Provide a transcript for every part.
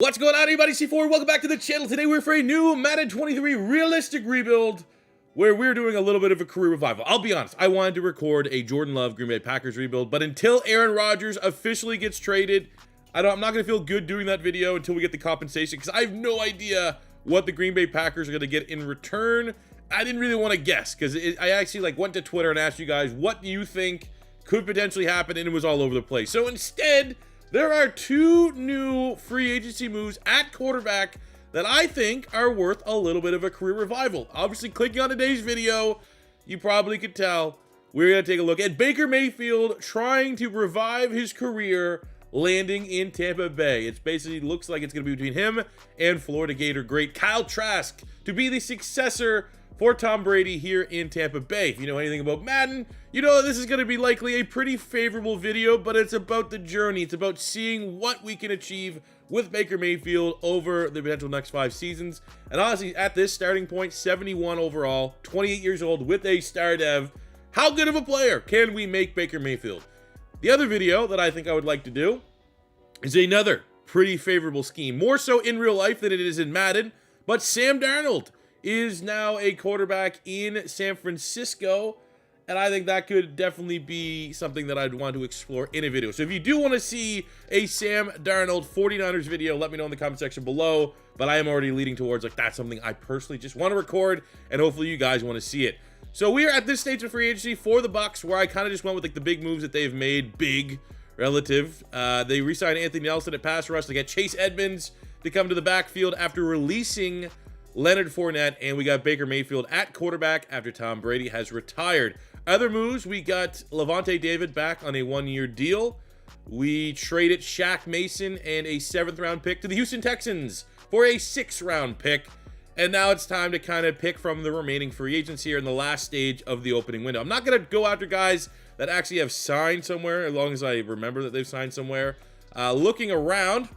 What's going on, everybody? C4, welcome back to the channel. Today we're for a new Madden 23 realistic rebuild where we're doing a little bit of a career revival. I'll be honest, I wanted to record a Jordan Love Green Bay Packers rebuild, but until Aaron Rodgers officially gets traded, I'm not going to feel good doing that video until we get the compensation, because I have no idea what the Green Bay Packers are going to get in return. I didn't really want to guess, because I actually went to Twitter and asked you guys, what do you think could potentially happen, and it was all over the place. So instead, there are two new free agency moves at quarterback that I think are worth a little bit of a career revival. Obviously, clicking on today's video, you probably could tell we're going to take a look at Baker Mayfield trying to revive his career, landing in Tampa Bay. It basically looks like it's going to be between him and Florida Gator great Kyle Trask to be the successor for Tom Brady here in Tampa Bay. If you know anything about Madden, you know this is going to be likely a pretty favorable video, but it's about the journey. It's about seeing what we can achieve with Baker Mayfield over the potential next 5 seasons. And honestly, at this starting point, 71 overall, 28 years old with a star dev, how good of a player can we make Baker Mayfield? The other video that I think I would like to do is another pretty favorable scheme, more so in real life than it is in Madden, but Sam Darnold is now a quarterback in San Francisco, and I think that could definitely be something that I'd want to explore in a video. So if you do want to see a Sam Darnold 49ers video, let me know in the comment section below, but I am already leading towards that's something I personally just want to record, and hopefully you guys want to see it. So we are at this stage of free agency for the Bucs, where I kind of just went with the big moves that they've made, big relative. They re-signed Anthony Nelson at pass rush. They got Chase Edmonds to come to the backfield after releasing Leonard Fournette, and we got Baker Mayfield at quarterback after Tom Brady has retired. Other moves, we got Levante David back on a 1-year deal. We traded Shaq Mason and a 7th round pick to the Houston Texans for a 6th round pick. And now it's time to kind of pick from the remaining free agents here in the last stage of the opening window. I'm not going to go after guys that actually have signed somewhere, as long as I remember that they've signed somewhere. Looking around,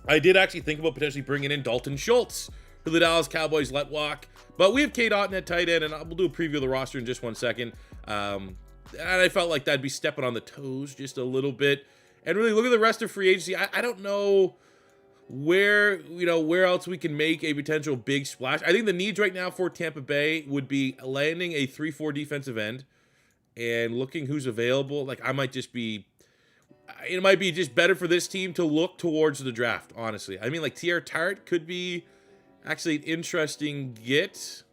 I did actually think about potentially bringing in Dalton Schultz, who the Dallas Cowboys let walk. But we have Cade Otton at tight end, and we'll do a preview of the roster in just 1 second. And I felt like that'd be stepping on the toes just a little bit. And really, look at the rest of free agency. I don't know where else we can make a potential big splash. I think the needs right now for Tampa Bay would be landing a 3-4 defensive end and looking who's available. I might just be... It might be just better for this team to look towards the draft, honestly. I mean, T.R. Tart could be actually an interesting get.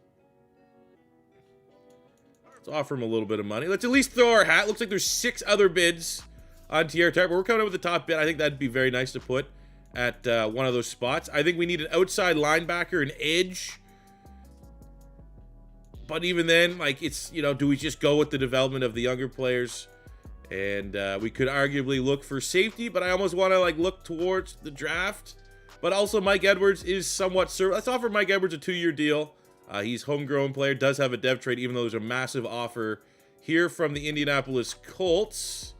Let's offer him a little bit of money. Let's at least throw our hat. Looks like there's 6 other bids on T.R. Tart, but we're coming up with the top bid. I think that'd be very nice to put at one of those spots. I think we need an outside linebacker, an edge. But even then, it's, do we just go with the development of the younger players? And we could arguably look for safety, but I almost want to look towards the draft. But also Mike Edwards is somewhat... Let's offer Mike Edwards a 2-year deal. He's homegrown player, does have a dev trade, even though there's a massive offer here from the Indianapolis Colts.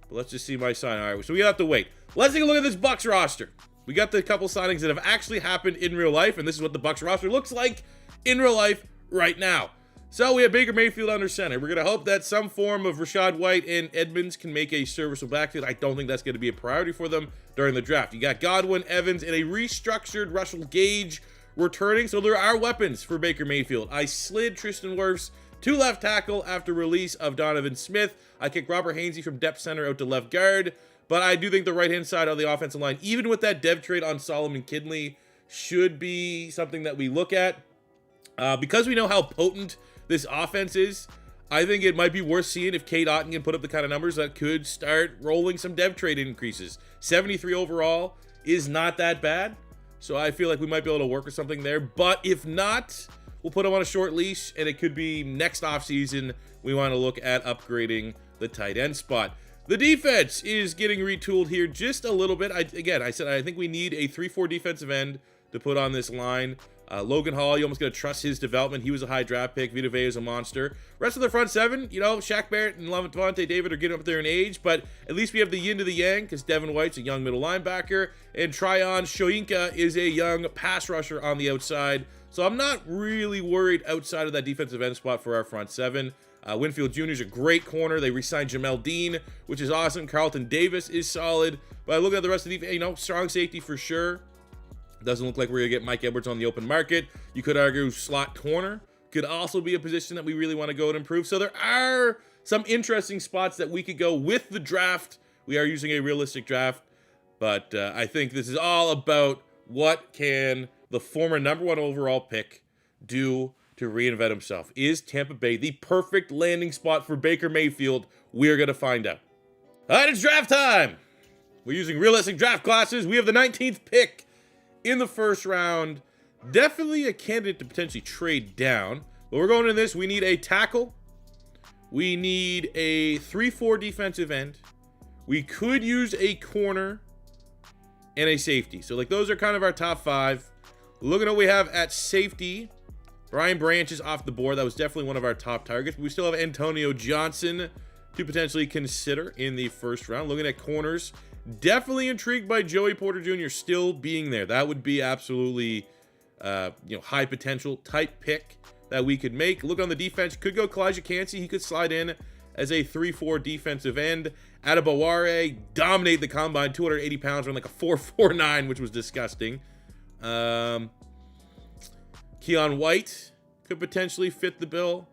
But let's just see my sign. All right, so we have to wait. Let's take a look at this Bucs roster. We got the couple signings that have actually happened in real life, and this is what the Bucs roster looks like in real life right now. So we have Baker Mayfield under center. We're going to hope that some form of Rachaad White and Edmonds can make a serviceable backfield. I don't think that's going to be a priority for them during the draft. You got Godwin, Evans, and a restructured Russell Gage returning. So there are weapons for Baker Mayfield. I slid Tristan Wirfs to left tackle after release of Donovan Smith. I kicked Robert Hainsey from depth center out to left guard. But I do think the right-hand side of the offensive line, even with that dev trade on Solomon Kidney, should be something that we look at. Because we know how potent this offense is, I think it might be worth seeing if Cade Otton can put up the kind of numbers that could start rolling some dev trade increases. 73 overall is not that bad, so I feel like we might be able to work with something there. But if not, we'll put him on a short leash, and it could be next offseason we want to look at upgrading the tight end spot. The defense is getting retooled here just a little bit. I said I think we need a 3-4 defensive end to put on this line. Logan Hall, you almost got to trust his development. He was a high draft pick. Vita Vea is a monster. Rest of the front 7, Shaq Barrett and Levante David are getting up there in age, but at least we have the yin to the yang, because Devin White's a young middle linebacker, and Tryon Shoyinka is a young pass rusher on the outside. So I'm not really worried outside of that defensive end spot for our front 7. Winfield Jr. is a great corner. They re-signed Jamel Dean, which is awesome. Carlton Davis is solid. But I look at the rest of the defense, strong safety for sure. Doesn't look like we're going to get Mike Edwards on the open market. You could argue slot corner could also be a position that we really want to go and improve. So there are some interesting spots that we could go with the draft. We are using a realistic draft. But I think this is all about what can the former #1 overall pick do to reinvent himself. Is Tampa Bay the perfect landing spot for Baker Mayfield? We're going to find out. All right, it's draft time. We're using realistic draft classes. We have the 19th pick in the first round. Definitely a candidate to potentially trade down. But we're going in this. We need a tackle. We need a 3-4 defensive end. We could use a corner and a safety. So, those are kind of our top 5. Looking at what we have at safety, Brian Branch is off the board. That was definitely one of our top targets. But we still have Antonio Johnson to potentially consider in the first round. Looking at corners, definitely intrigued by Joey Porter Jr. still being there. That would be absolutely, high potential type pick that we could make. Look on the defense, could go Kalijah Cansey. He could slide in as a 3-4 defensive end. Adebaware dominated the combine, 280 pounds, run like a 4.49, which was disgusting. Keon White could potentially fit the bill.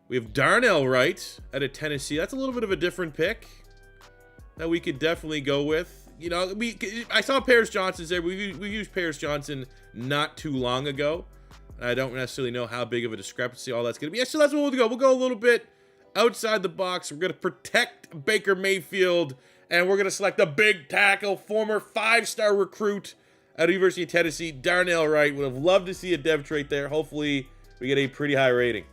We have Darnell Wright out of Tennessee. That's a little bit of a different pick that we could definitely go with. I saw Paris Johnson's there. We used Paris Johnson not too long ago. I don't necessarily know how big of a discrepancy all that's going to be. Yeah, so that's what we'll go. We'll go a little bit outside the box. We're going to protect Baker Mayfield, and we're going to select a big tackle, former 5-star recruit out of University of Tennessee, Darnell Wright. Would have loved to see a dev trait there. Hopefully, we get a pretty high rating.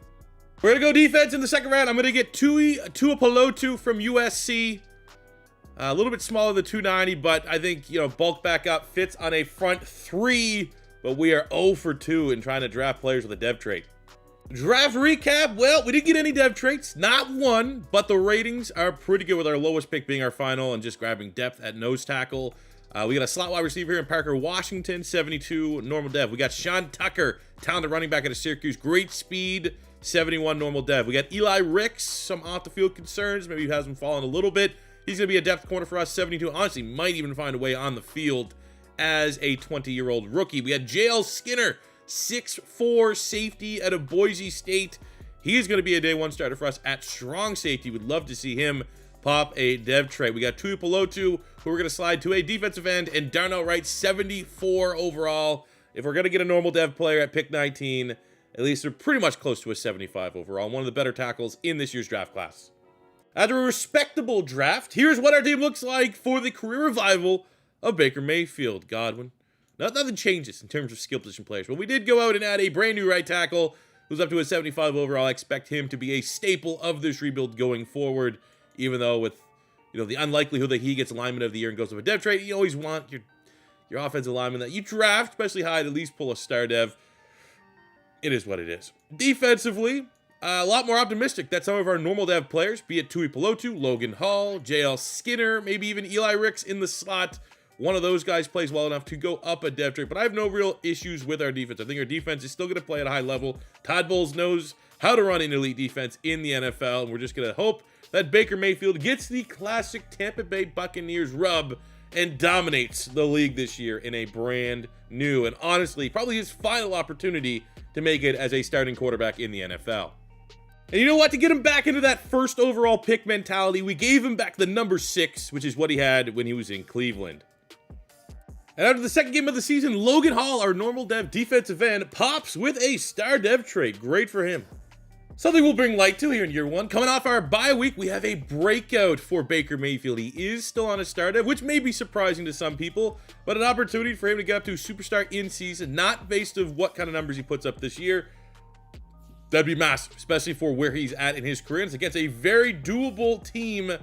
We're going to go defense in the second round. I'm going to get Tuipulotu from USC. A little bit smaller than 290, but I think, bulk back up, fits on a front 3, but we are 0 for 2 in trying to draft players with a dev trait. Draft recap. Well, we didn't get any dev traits, not one, but the ratings are pretty good with our lowest pick being our final and just grabbing depth at nose tackle. We got a slot wide receiver here in Parker Washington, 72 normal dev. We got Sean Tucker, talented running back out of Syracuse, great speed, 71 normal dev. We got Eli Ricks, some off the field concerns, maybe he has him fallen a little bit. He's going to be a depth corner for us, 72. Honestly, might even find a way on the field as a 20-year-old rookie. We had JL Skinner, 6'4 safety out of Boise State. He's going to be a day 1 starter for us at strong safety. Would love to see him pop a dev trait. We got Tuipulotu, who we're going to slide to a defensive end, and Darnell Wright, 74 overall. If we're going to get a normal dev player at pick 19, at least they're pretty much close to a 75 overall. One of the better tackles in this year's draft class. After a respectable draft, here's what our team looks like for the career revival of Baker Mayfield. Godwin. Nothing changes in terms of skill position players, but we did go out and add a brand new right tackle who's up to a 75 overall. I expect him to be a staple of this rebuild going forward, even though with the unlikelihood that he gets alignment of the year and goes to a dev trade, you always want your offensive lineman that you draft, especially high, to at least pull a star dev. It is what it is. Defensively, a lot more optimistic that some of our normal dev players, be it Tuipulotu, Logan Hall, JL Skinner, maybe even Eli Ricks in the slot, one of those guys plays well enough to go up a dev trait. But I have no real issues with our defense. I think our defense is still going to play at a high level. Todd Bowles knows how to run an elite defense in the NFL, and we're just going to hope that Baker Mayfield gets the classic Tampa Bay Buccaneers rub and dominates the league this year in a brand new and honestly probably his final opportunity to make it as a starting quarterback in the NFL. And you know what? To get him back into that first overall pick mentality, we gave him back the number 6, which is what he had when he was in Cleveland. And after the second game of the season, Logan Hall, our normal dev defensive end, pops with a star dev trait. Great for him. Something we'll bring light to here in year 1. Coming off our bye week, we have a breakout for Baker Mayfield. He is still on a star dev, which may be surprising to some people, but an opportunity for him to get up to superstar in season, not based on what kind of numbers he puts up this year. That'd be massive, especially for where he's at in his career. It's against a very doable team,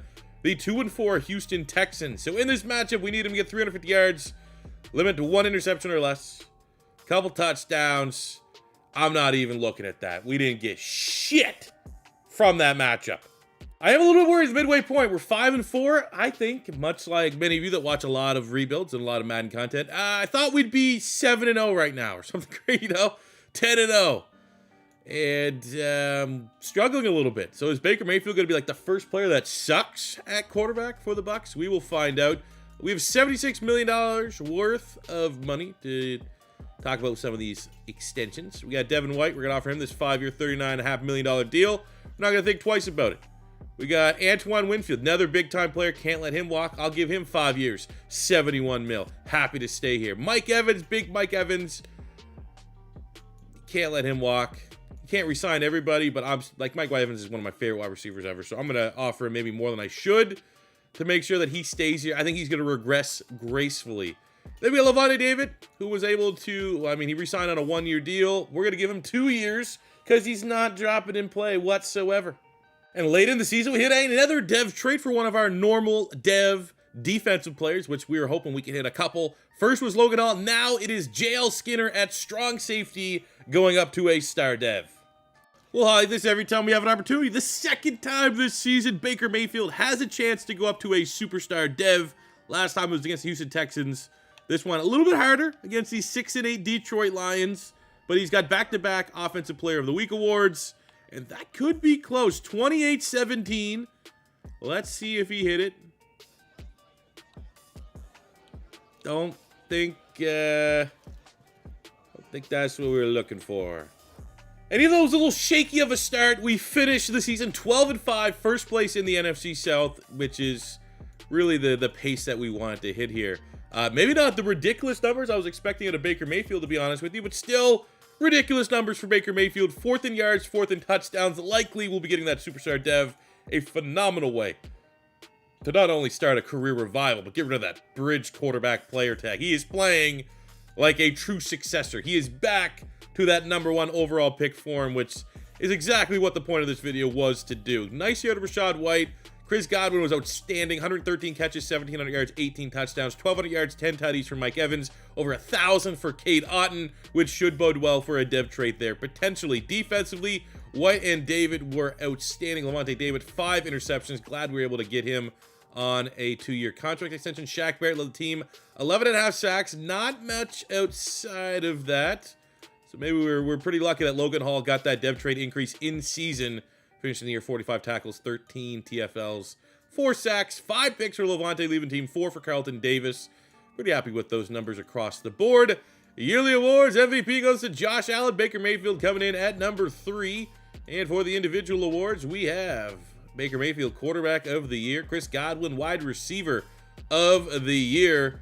the 2-4 Houston Texans. So in this matchup, we need him to get 350 yards, limit to 1 interception or less, couple touchdowns. I'm not even looking at that. We didn't get shit from that matchup. I am a little bit worried at the midway point. We're 5-4. I think, much like many of you that watch a lot of rebuilds and a lot of Madden content, I thought we'd be 7-0 right now or something great, 10-0. and struggling a little bit. So is Baker Mayfield going to be like the first player that sucks at quarterback for the Bucs? We will find out. We have $76 million worth of money to talk about some of these extensions. We got Devin White. We're going to offer him this 5-year, $39.5 million deal. We're not going to think twice about it. We got Antoine Winfield, another big-time player. Can't let him walk. I'll give him 5 years, $71 million. Happy to stay here. Mike Evans, big Mike Evans. Can't let him walk. You can't re-sign everybody, but I'm like Mike Evans is one of my favorite wide receivers ever, so I'm going to offer him maybe more than I should to make sure that he stays here. I think he's going to regress gracefully. Then we got Lavonte David, who was able to, I mean, he re-signed on a 1-year deal. We're going to give him 2 years because he's not dropping in play whatsoever. And late in the season, we hit another dev trade for one of our normal dev defensive players, which we were hoping we could hit a couple. First was Logan Hall. Now it is JL Skinner at strong safety going up to a star dev. We'll highlight this every time we have an opportunity. The second time this season, Baker Mayfield has a chance to go up to a superstar dev. Last time it was against the Houston Texans. This one a little bit harder against these 6-8 Detroit Lions. But he's got back-to-back Offensive Player of the Week awards. And that could be close. 28-17. Let's see if he hit it. Don't think that's what we were looking for. And even though it was a little shaky of a start, we finished the season 12-5, first place in the NFC South, which is really the pace that we wanted to hit here. Maybe not the ridiculous numbers I was expecting out of Baker Mayfield, to be honest with you, but still ridiculous numbers for Baker Mayfield. 4th in yards, 4th in touchdowns. Likely we'll be getting that superstar dev. A phenomenal way to not only start a career revival, but get rid of that bridge quarterback player tag. He is playing like a true successor. He is back to that #1 overall pick form, which is exactly what the point of this video was to do. Nice year to Rachaad White. Chris Godwin was outstanding. 113 catches, 1,700 yards, 18 touchdowns, 1,200 yards, 10 tutties for Mike Evans, over 1,000 for Cade Otton, which should bode well for a dev trait there. Potentially defensively, White and David were outstanding. Lavonte David, 5 interceptions. Glad we were able to get him on a 2-year contract extension. Shaq Barrett led the team, 11.5 sacks. Not much outside of that. So maybe we're pretty lucky that Logan Hall got that dev trade increase in season, finishing the year 45 tackles, 13 TFLs, 4 sacks, 5 picks for Lavonte leaving team, 4 for Carlton Davis. Pretty happy with those numbers across the board. Yearly awards, MVP goes to Josh Allen. Baker Mayfield coming in at number 3. And for the individual awards, we have Baker Mayfield, quarterback of the year. Chris Godwin, wide receiver of the year.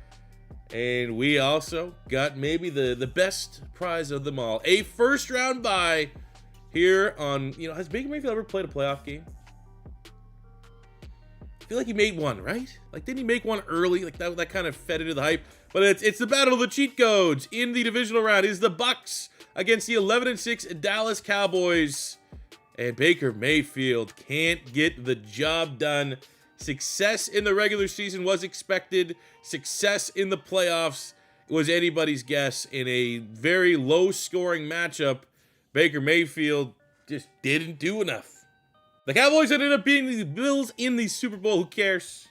And we also got maybe the best prize of them all. A first-round bye here on, has Baker Mayfield ever played a playoff game? I feel like he made one, right? Like, didn't he make one early? Like, that kind of fed into the hype. But it's the battle of the cheat codes. In the divisional round is the Bucs against the 11-6 Dallas Cowboys. And Baker Mayfield can't get the job done. Success in the regular season was expected. Success in the playoffs was anybody's guess. In a very low-scoring matchup, Baker Mayfield just didn't do enough. The Cowboys ended up beating the Bills in the Super Bowl. Who cares?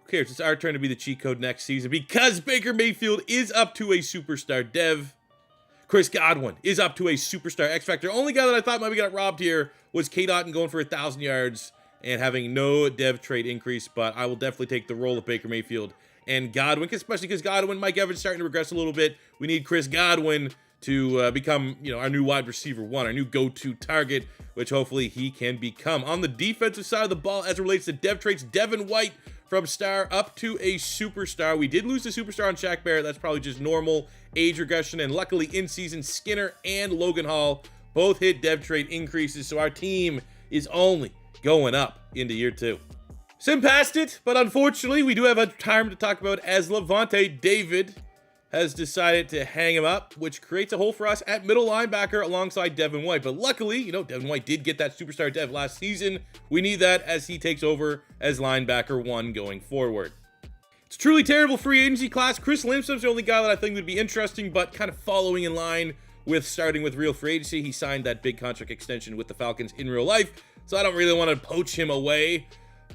Who cares? It's our turn to be the cheat code next season because Baker Mayfield is up to a superstar dev. Chris Godwin is up to a superstar X Factor. Only guy that I thought maybe got robbed here was Cade Otton going for 1,000 yards and having no dev trade increase, but I will definitely take the role of Baker Mayfield and Godwin, especially because Godwin, Mike Evans starting to regress a little bit. We need Chris Godwin to become, our new wide receiver 1, our new go-to target, which hopefully he can become. On the defensive side of the ball, as it relates to dev traits, Devin White from star up to a superstar. We did lose the superstar on Shaq Barrett. That's probably just normal age regression, and luckily in season, Skinner and Logan Hall both hit dev trait increases, so our team is only going up into year 2. Sim passed it, but unfortunately, we do have a time to talk about as Lavonte David has decided to hang him up, which creates a hole for us at middle linebacker alongside Devin White. But luckily, Devin White did get that superstar dev last season. We need that as he takes over as linebacker 1 going forward. It's a truly terrible free agency class. Chris Limsom's the only guy that I think would be interesting, but kind of following in line with starting with real free agency. He signed that big contract extension with the Falcons in real life, so I don't really want to poach him away.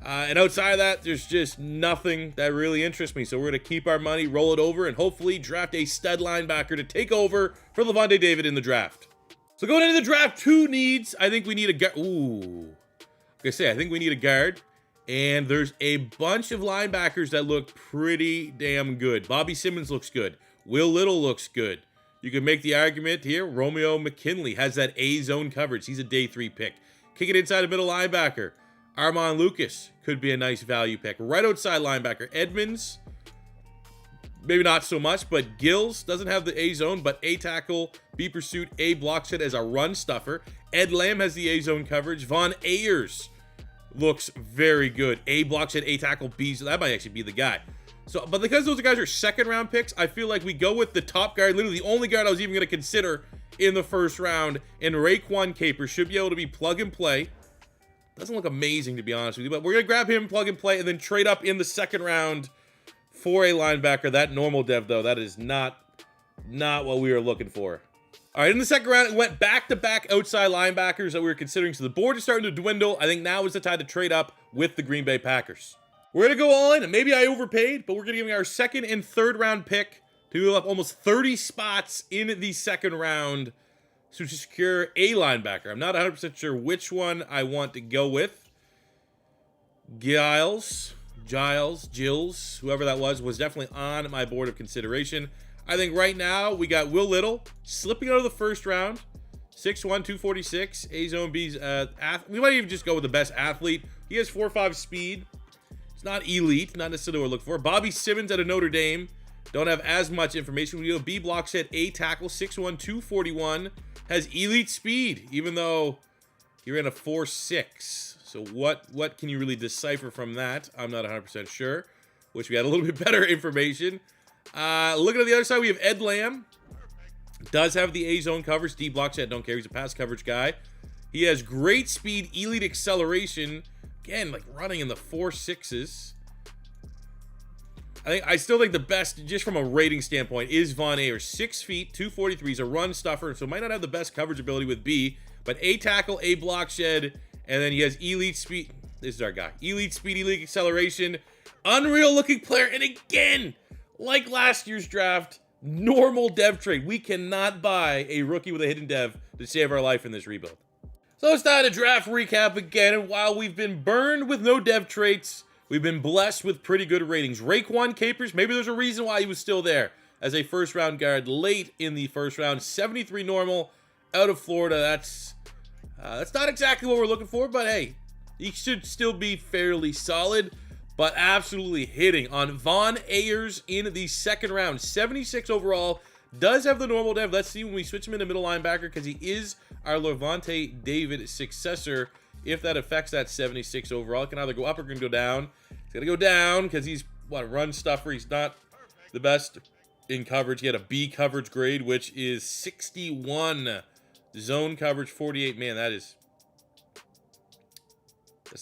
And outside of that, there's just nothing that really interests me. So we're going to keep our money, roll it over, and hopefully draft a stud linebacker to take over for Lavonte David in the draft. So going into the draft, 2 needs. I think we need a guard. Ooh. I think we need a guard. And there's a bunch of linebackers that look pretty damn good. Bobby Simmons looks good. Will Little looks good. You can make the argument here. Romeo McKinley has that A-zone coverage. He's a day 3 pick. Kick it inside a middle linebacker. Armand Lucas could be a nice value pick. Right outside linebacker. Edmonds, maybe not so much, but Gills doesn't have the A-zone, but A tackle, B pursuit, A block set as a run stuffer. Ed Lamb has the A-zone coverage. Von Ayers looks very good. A block set, A tackle, B. So that might actually be the guy. So, but because those guys are second round picks, I feel like we go with the top guard, literally the only guard I was even going to consider in the first round. And Raekwon Capers should be able to be plug and play. Doesn't look amazing, to be honest with you, but we're going to grab him, plug and play, and then trade up in the second round for a linebacker. That normal dev, though, that is not what we were looking for. All right, in the second round, it went back-to-back outside linebackers that we were considering. So the board is starting to dwindle. I think now is the time to trade up with the Green Bay Packers. We're going to go all in, and maybe I overpaid, but we're going to give our second and third round pick to move up almost 30 spots in the second round to secure a linebacker. I'm not 100% sure which one I want to go with. Gills, whoever that was definitely on my board of consideration. I think right now we got Will Little slipping out of the first round. 6'1", 246. A-zone B's we might even just go with the best athlete. He has 4.5 speed. It's not elite, not necessarily what we're looking for. Bobby Simmons out of Notre Dame. Don't have as much information. We go B block set, A tackle, 6'1", 241. Has elite speed, even though he ran a 4.6. So what can you really decipher from that? I'm not 100% sure. Wish we had a little bit better information. Looking at the other side, we have Ed Lamb. Does have the A-zone coverage. D block set, don't care. He's a pass coverage guy. He has great speed, elite acceleration. Again, like running in the 4.6s. I still think the best, just from a rating standpoint, is Von Ayers. 6 feet, 243. He's a run stuffer, so might not have the best coverage ability with B, but A tackle, A block shed, and then he has elite speed. This is our guy. Elite speed, elite acceleration. Unreal looking player, and again, like last year's draft, normal dev trade. We cannot buy a rookie with a hidden dev to save our life in this rebuild. So it's time to draft recap again, and while we've been burned with no dev traits, we've been blessed with pretty good ratings. Raekwon Capers, maybe there's a reason why he was still there as a first-round guard late in the first round. 73 normal out of Florida. That's not exactly what we're looking for, but hey, he should still be fairly solid. But absolutely hitting on Von Ayers in the second round. 76 overall. Does have the normal dev. Let's see when we switch him into middle linebacker because he is our Levante David successor. If that affects that 76 overall, it can either go up or can go down. It's going to go down because he's, run stuffer. He's not the best in coverage. He had a B coverage grade, which is 61. Zone coverage, 48. Man, that's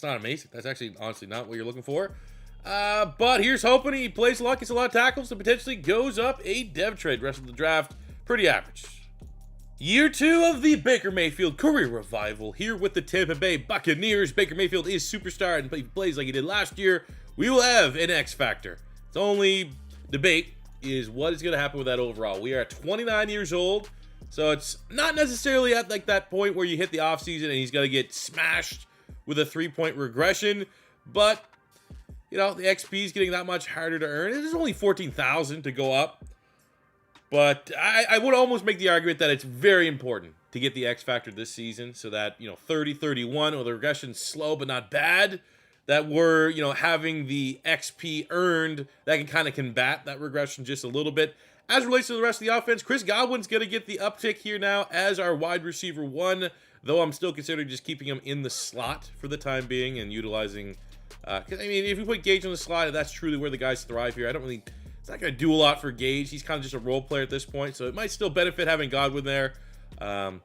not amazing. That's actually, honestly, not what you're looking for. But here's hoping he plays a lot, gets a lot of tackles, and potentially goes up a dev trade. Rest of the draft, pretty average. Year 2 of the Baker Mayfield career revival here with the Tampa Bay Buccaneers. Baker Mayfield is superstar and he plays like he did last year. We will have an X factor. The only debate is what is going to happen with that overall. We are 29 years old, so it's not necessarily at like that point where you hit the offseason and he's going to get smashed with a 3-point regression, but you know, the XP is getting that much harder to earn. There's only 14,000 to go up. But I would almost make the argument that it's very important to get the X factor this season so that, 30, 31, or the regression's slow but not bad, that we're, having the XP earned that can kind of combat that regression just a little bit. As it relates to the rest of the offense, Chris Godwin's going to get the uptick here now as our wide receiver 1, though I'm still considering just keeping him in the slot for the time being and utilizing... if we put Gage on the slot, that's truly where the guys thrive here. It's not going to do a lot for Gage. He's kind of just a role player at this point, so it might still benefit having Godwin there. So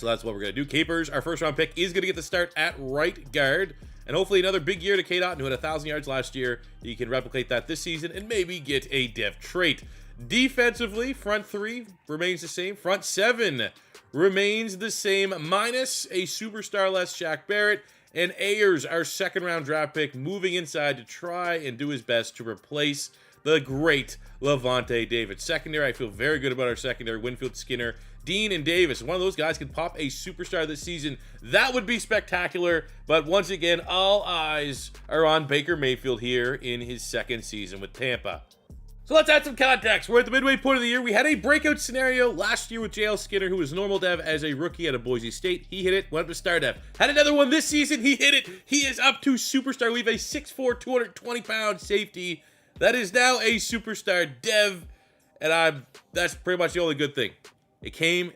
that's what we're going to do. Capers, our first-round pick, is going to get the start at right guard, and hopefully another big year to K-Dot, who had 1,000 yards last year. You can replicate that this season and maybe get a dev trait. Defensively, front 3 remains the same. Front 7 remains the same, minus a superstar-less Shaq Barrett. And Ayers, our second-round draft pick, moving inside to try and do his best to replace the great Lavonte David. Secondary, I feel very good about our secondary. Winfield, Skinner, Dean, and Davis. One of those guys could pop a superstar this season. That would be spectacular. But once again, all eyes are on Baker Mayfield here in his second season with Tampa. So let's add some context. We're at the midway point of the year. We had a breakout scenario last year with JL Skinner, who was normal dev as a rookie out of Boise State. He hit it, went up to star dev. Had another one this season. He hit it. He is up to superstar. We have a 6'4", 220-pound safety that is now a superstar dev. And that's pretty much the only good thing. It came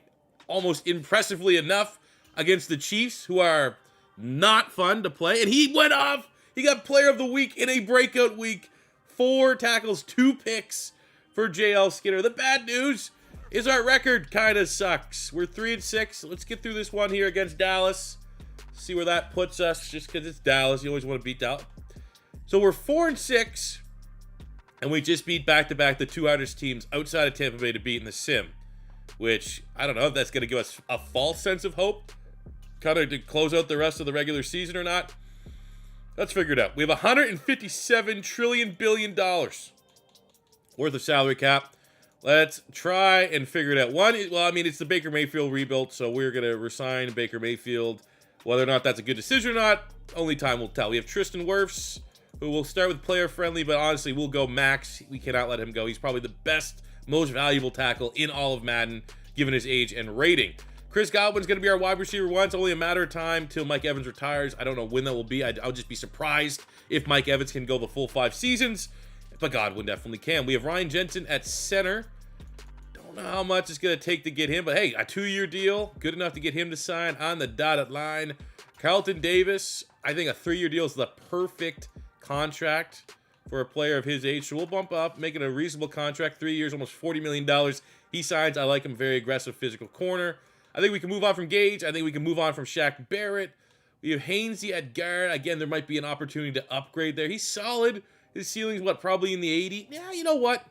almost impressively enough against the Chiefs, who are not fun to play. And he went off. He got player of the week in a breakout week. 4 tackles, 2 picks for JL Skinner. The bad news is our record kind of sucks. We're 3-6. Let's get through this one here against Dallas. See where that puts us, just because it's Dallas. You always want to beat Dallas. So we're 4-6, and we just beat back-to-back the 2 hardest teams outside of Tampa Bay to beat in the sim, which I don't know if that's going to give us a false sense of hope, kind of to close out the rest of the regular season or not. Let's figure it out. We have $157 billion worth of salary cap. Let's try and figure it out. It's the Baker Mayfield rebuild, so we're going to resign Baker Mayfield. Whether or not that's a good decision or not, only time will tell. We have Tristan Wirfs, who will start with player-friendly, but honestly, we'll go max. We cannot let him go. He's probably the best, most valuable tackle in all of Madden, given his age and rating. Chris Godwin's going to be our wide receiver 1. It's only a matter of time till Mike Evans retires. I don't know when that will be. I'll just be surprised if Mike Evans can go the full 5 seasons, but Godwin definitely can. We have Ryan Jensen at center. Don't know how much it's going to take to get him, but hey, a 2-year deal, good enough to get him to sign on the dotted line. Carlton Davis, I think a 3-year deal is the perfect contract for a player of his age, so we'll bump up, make it a reasonable contract. 3 years, almost $40 million. He signs. I like him, very aggressive physical corner. I think we can move on from Gage. I think we can move on from Shaq Barrett. We have Hainsey at guard. Again, there might be an opportunity to upgrade there. He's solid. His ceiling's, probably in the 80. Yeah, you know what?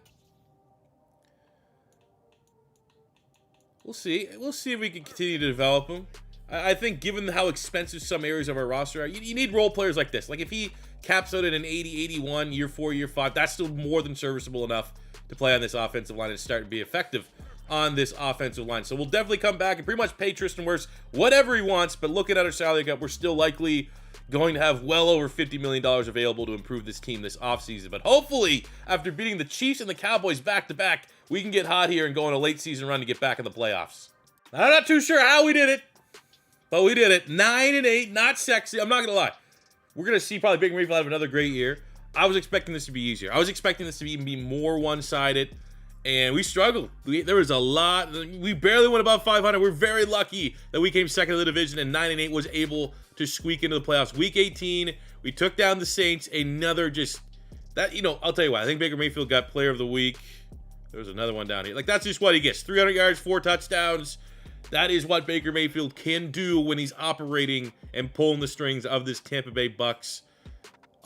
We'll see. We'll see if we can continue to develop him. I think given how expensive some areas of our roster are, you need role players like this. Like if he caps out at an 80, 81, year 4, year 5, that's still more than serviceable enough to play on this offensive line and start to be effective on this offensive line. So we'll definitely come back and pretty much pay Tristan Wirfs whatever he wants, but looking at our salary cap, we're still likely going to have well over $50 million available to improve this team this offseason. But hopefully, after beating the Chiefs and the Cowboys back-to-back, we can get hot here and go on a late season run to get back in the playoffs. I'm not too sure how we did it, but we did it. 9-8, not sexy. I'm not going to lie. We're going to see probably Baker Mayfield have another great year. I was expecting this to be easier. I was expecting this to even be more one-sided. And we struggled. There was a lot. We barely went above 500. We're very lucky that we came second in the division, and 9-8 was able to squeak into the playoffs. Week 18, we took down the Saints. Another I'll tell you what. I think Baker Mayfield got player of the week. There was another one down here. That's just what he gets. 300 yards, 4 touchdowns. That is what Baker Mayfield can do when he's operating and pulling the strings of this Tampa Bay Bucks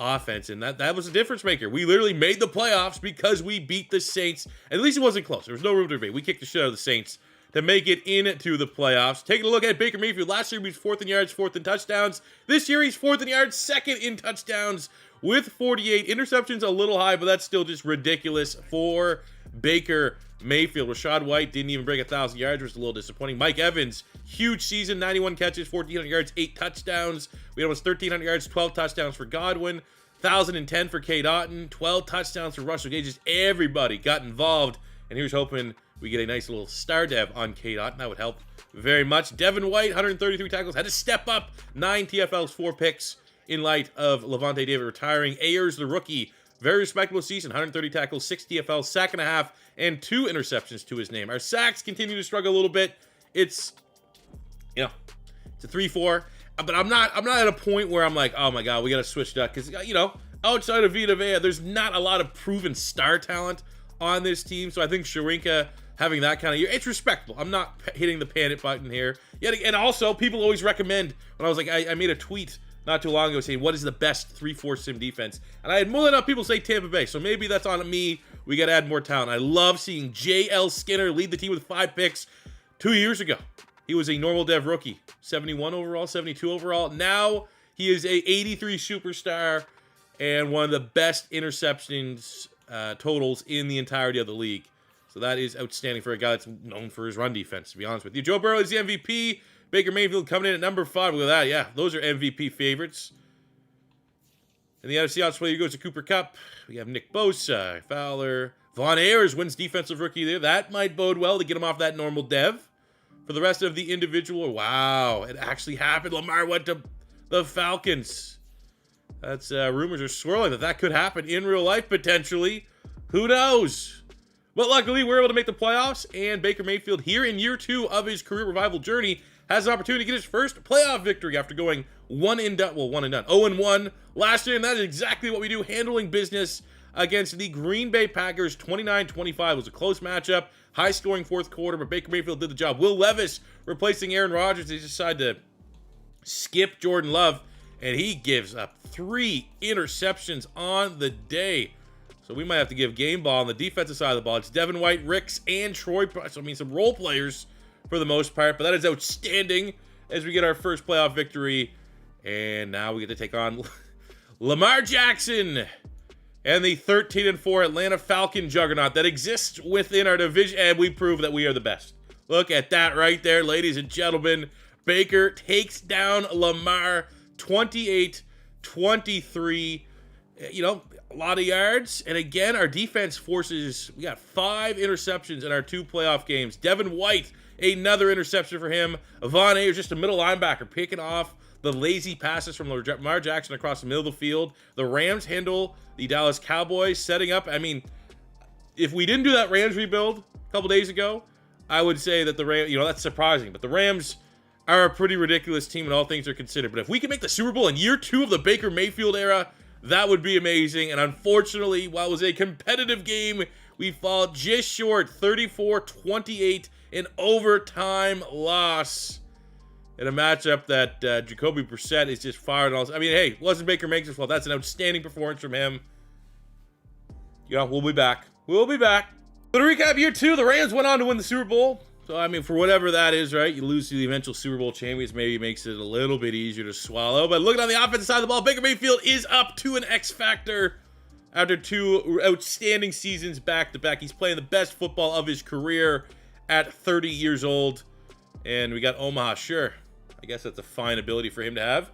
offense, and that was a difference maker. We literally made the playoffs because we beat the Saints, and at least it wasn't close. There was no room to debate. We kicked the shit out of the Saints to make it into the playoffs. Taking a look at Baker Mayfield, last year he was 4th in yards, 4th in touchdowns. This year he's 4th in yards, 2nd in touchdowns with 48. Interceptions a little high, but that's still just ridiculous for Baker Mayfield. Rashad White didn't even break 1,000 yards, which was a little disappointing. Mike Evans, huge season, 91 catches, 1,400 yards, 8 touchdowns. We had almost 1,300 yards, 12 touchdowns for Godwin, 1,010 for K. Otten, 12 touchdowns for Russell Gage. Just everybody got involved, and here's hoping we get a nice little star dev on K. Otten. That would help very much. Devin White, 133 tackles, had to step up, 9 TFLs, 4 picks in light of Lavonte David retiring. Ayers, the rookie, very respectable season, 130 tackles, 6 TFLs, sack and a half, and 2 interceptions to his name. Our sacks continue to struggle a little bit. It's a 3-4, but I'm not at a point where I'm like, oh my God, we got to switch it up, because outside of Vita Vea, there's not a lot of proven star talent on this team. So I think Sharinka having that kind of year, it's respectable. I'm not hitting the panic button here. And also, people always recommend, when I was like, I made a tweet not too long ago saying, what is the best 3-4 sim defense? And I had more than enough people say Tampa Bay, so maybe that's on me. We got to add more talent. I love seeing J.L. Skinner lead the team with 5 picks 2 years ago. He was a normal dev rookie, 71 overall, 72 overall. Now he is a 83 superstar and one of the best interceptions totals in the entirety of the league. So that is outstanding for a guy that's known for his run defense, to be honest with you. Joe Burrow is the MVP. Baker Mayfield coming in at number 5. Look at that. Yeah, those are MVP favorites. In the NFC Australia goes to Cooper Kupp. We have Nick Bosa, Fowler. Von Ayers wins Defensive Rookie there. That might bode well to get him off that normal dev. For the rest of the individual, wow, it actually happened. Lamar went to the Falcons. That's rumors are swirling that could happen in real life potentially. Who knows? But luckily, we're able to make the playoffs, and Baker Mayfield here in year 2 of his career revival journey has an opportunity to get his first playoff victory after going 1 and done, 0-1 last year, and that is exactly what we do, handling business against the Green Bay Packers. 29-25 was a close matchup, high-scoring fourth quarter, but Baker Mayfield did the job. Will Levis replacing Aaron Rodgers. They decided to skip Jordan Love, and he gives up 3 interceptions on the day. So we might have to give game ball on the defensive side of the ball. It's Devin White, Ricks, and Troy Price. I mean, some role players for the most part, but that is outstanding as we get our first playoff victory. And now we get to take on Lamar Jackson and the 13-4 Atlanta Falcon juggernaut that exists within our division, and we prove that we are the best. Look at that right there, ladies and gentlemen. Baker takes down Lamar 28-23. You know, a lot of yards. And again, our defense forces, we got 5 interceptions in our 2 playoff games. Devin White, another interception for him. Von Ayers, just a middle linebacker, picking off the lazy passes from Lamar Jackson across the middle of the field. The Rams handle the Dallas Cowboys, setting up. I mean, if we didn't do that Rams rebuild a couple days ago, I would say that the Rams, that's surprising. But the Rams are a pretty ridiculous team when all things are considered. But if we can make the Super Bowl in year 2 of the Baker Mayfield era, that would be amazing. And unfortunately, while it was a competitive game, we fall just short, 34-28, an overtime loss in a matchup that Jacoby Brissett is just fired. I mean, hey, it wasn't Baker Mayfield's fault. That's an outstanding performance from him. We'll be back. We'll be back. So to recap, year 2, the Rams went on to win the Super Bowl. So, I mean, for whatever that is, right? You lose to the eventual Super Bowl champions, maybe makes it a little bit easier to swallow. But looking on the offensive side of the ball, Baker Mayfield is up to an X factor after 2 outstanding seasons back-to-back. He's playing the best football of his career at 30 years old. And we got Omaha, sure. I guess that's a fine ability for him to have.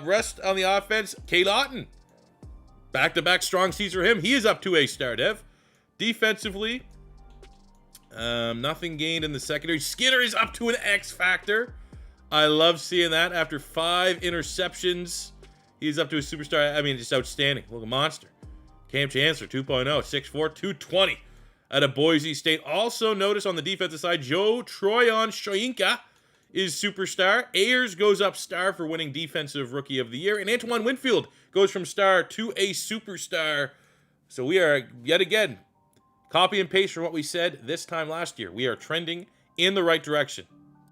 Rest on the offense, Kate Otten. Back-to-back strong season for him. He is up to a star, Dev. Defensively, nothing gained in the secondary. Skinner is up to an X factor. I love seeing that. After 5 interceptions, he's up to a superstar. I mean, just outstanding. Look, a monster. Cam Chancellor, 2.0, 6'4", 220 out of Boise State. Also notice on the defensive side, Joe Troyan Shoyinka is superstar. Ayers goes up star for winning Defensive Rookie of the Year. And Antoine Winfield goes from star to a superstar. So we are, yet again, copy and paste from what we said this time last year. We are trending in the right direction.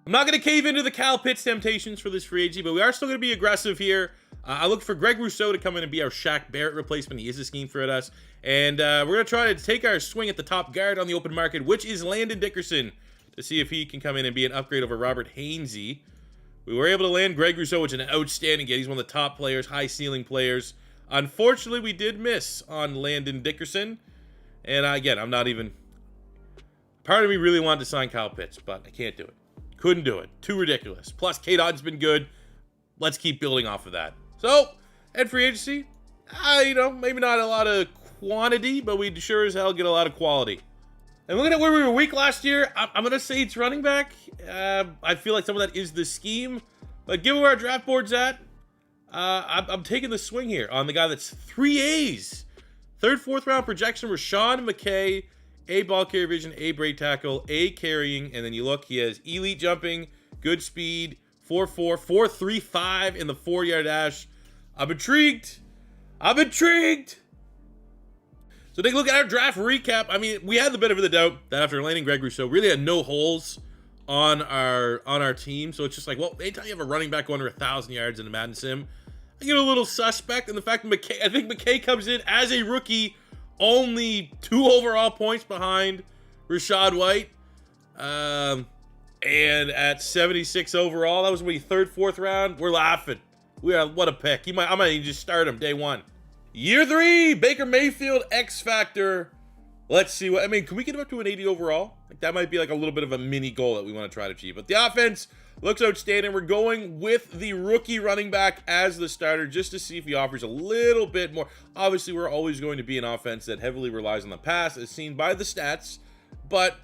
I'm not going to cave into the Kyle Pitts temptations for this free agency, but we are still going to be aggressive here. I look for Greg Rousseau to come in and be our Shaq Barrett replacement. He is a scheme for us. And we're going to try to take our swing at the top guard on the open market, which is Landon Dickerson, to see if he can come in and be an upgrade over Robert Hainsey. We were able to land Greg Rousseau, which is an outstanding get. He's one of the top players, high ceiling players. Unfortunately, we did miss on Landon Dickerson. And again, I'm not even... Part of me really wanted to sign Kyle Pitts, but I can't do it. Couldn't do it. Too ridiculous. Plus, Kate Otten's been good. Let's keep building off of that. So, at free agency, maybe not a lot of quantity, but we sure as hell get a lot of quality. And looking at where we were weak last year, I'm going to say it's running back. I feel like some of that is the scheme. But given where our draft board's at, I'm taking the swing here on the guy that's 3 A's. 3rd, 4th round projection, Rashawn McKay, A ball carrier vision, A break tackle, A carrying, and then you look, he has elite jumping, good speed, 4.4, 4.35 in the 4-yard dash. I'm intrigued. So take a look at our draft recap. I mean, we had the benefit of the doubt that after landing Greg Rousseau, really had no holes on our team. So it's just like, well, anytime you have a running back going under 1,000 yards in a Madden sim, I get a little suspect. And the fact that I think McKay comes in as a rookie, only 2 overall points behind Rachaad White. And at 76 overall, that was maybe 3rd, 4th round. We're laughing. What a pick. I might even just start him day 1. Year 3, Baker Mayfield, X Factor. Let's see what, I mean, can we get him up to an 80 overall? Like, that might be like a little bit of a mini goal that we want to try to achieve. But the offense looks outstanding. We're going with the rookie running back as the starter just to see if he offers a little bit more. Obviously, we're always going to be an offense that heavily relies on the pass, as seen by the stats. But